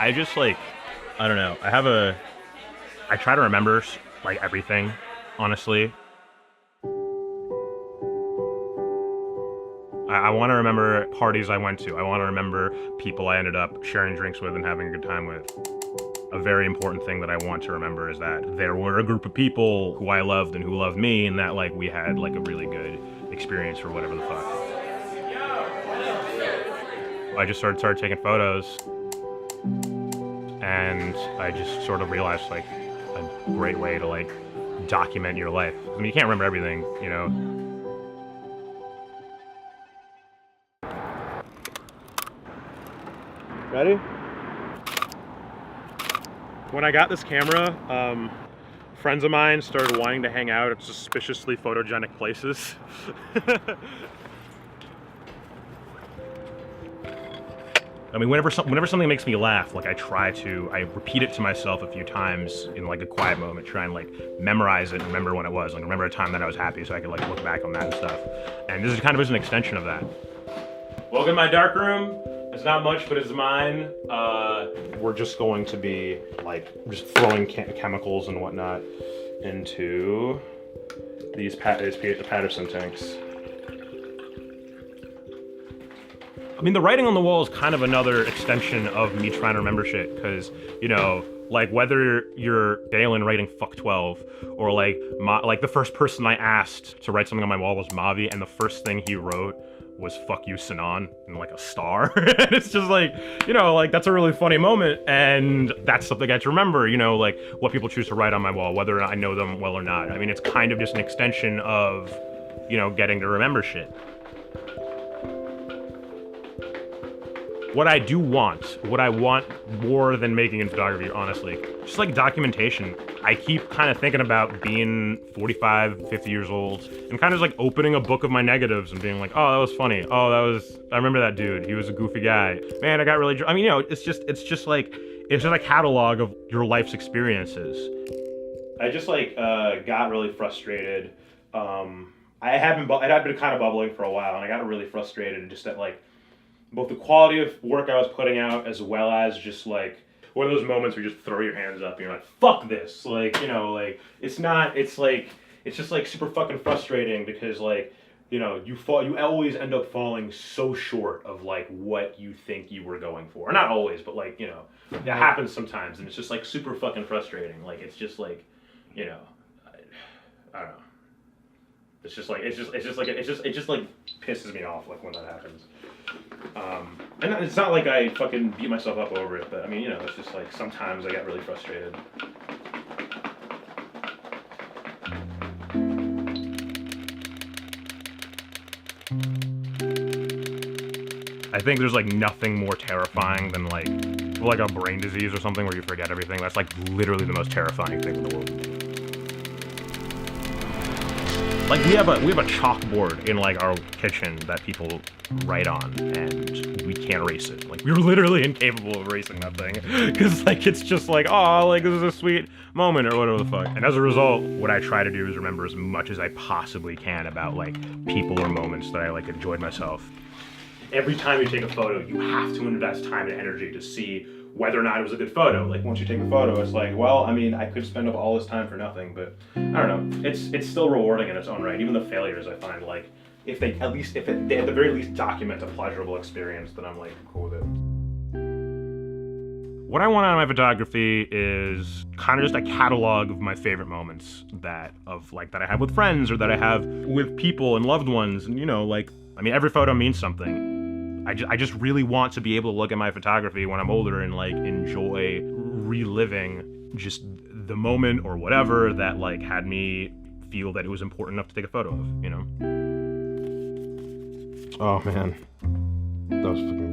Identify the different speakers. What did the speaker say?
Speaker 1: I just like, I don't know. I try to remember like everything, honestly. I want to remember parties I went to. I want to remember people I ended up sharing drinks with and having a good time with. A very important thing that I want to remember is that there were a group of people who I loved and who loved me, and that like we had like a really good experience or whatever the fuck. I just started taking photos, and I just sort of realized like a great way to like document your life. I mean, you can't remember everything, you know. Ready? When I got this camera, friends of mine started wanting to hang out at suspiciously photogenic places. I mean, whenever something makes me laugh, like I repeat it to myself a few times in like a quiet moment, try and like memorize it and remember when it was, like remember a time that I was happy so I could like look back on that and stuff. And this is kind of an extension of that. Welcome to my dark room. It's not much, but it's mine. We're just going to be like just throwing chemicals and whatnot into these Patterson tanks. I mean, the writing on the wall is kind of another extension of me trying to remember shit, because, you know, like whether you're Balin writing fuck 12 or like the first person I asked to write something on my wall was Mavi, and the first thing he wrote was fuck you Sinan and like a star. And it's just like, you know, like that's a really funny moment, and that's something I have to remember, you know, like what people choose to write on my wall, whether I know them well or not. I mean, it's kind of just an extension of, you know, getting to remember shit. What I want more than making in photography, honestly, just like documentation. I keep kind of thinking about being 45, 50 years old and kind of like opening a book of my negatives and being like, oh, that was funny. Oh, I remember that dude. He was a goofy guy. Man, I got really, I mean, you know, it's just like a catalog of your life's experiences. I just like got really frustrated. I had been kind of bubbling for a while, and I got really frustrated just at like both the quality of work I was putting out, as well as just like one of those moments where you just throw your hands up and you're like, fuck this. Like, you know, like it's just like super fucking frustrating, because like, you know, you always end up falling so short of like what you think you were going for. Or not always, but like, you know, it happens sometimes, and it's just like super fucking frustrating. Like, it's just like, you know, I don't know. It just like pisses me off like when that happens. And it's not like I fucking beat myself up over it, but I mean, you know, it's just like sometimes I get really frustrated. I think there's like nothing more terrifying than like a brain disease or something where you forget everything. That's like literally the most terrifying thing in the world. Like we have a chalkboard in like our kitchen that people write on, and we can't erase it. Like we're literally incapable of erasing that thing, because like it's just like, oh, like this is a sweet moment or whatever the fuck. And as a result, what I try to do is remember as much as I possibly can about like people or moments that I like enjoyed myself. Every time you take a photo, you have to invest time and energy to see whether or not it was a good photo. Like once you take a photo, it's like, well, I mean, I could spend up all this time for nothing, but I don't know. It's still rewarding in its own right. Even the failures, I find, like, if they at the very least document a pleasurable experience, then I'm like cool with it. What I want out of my photography is kind of just a catalog of my favorite moments that I have with friends or that I have with people and loved ones, and you know, like, I mean, every photo means something. I just really want to be able to look at my photography when I'm older and like enjoy reliving just the moment or whatever that like had me feel that it was important enough to take a photo of, you know? Oh man, that was fucking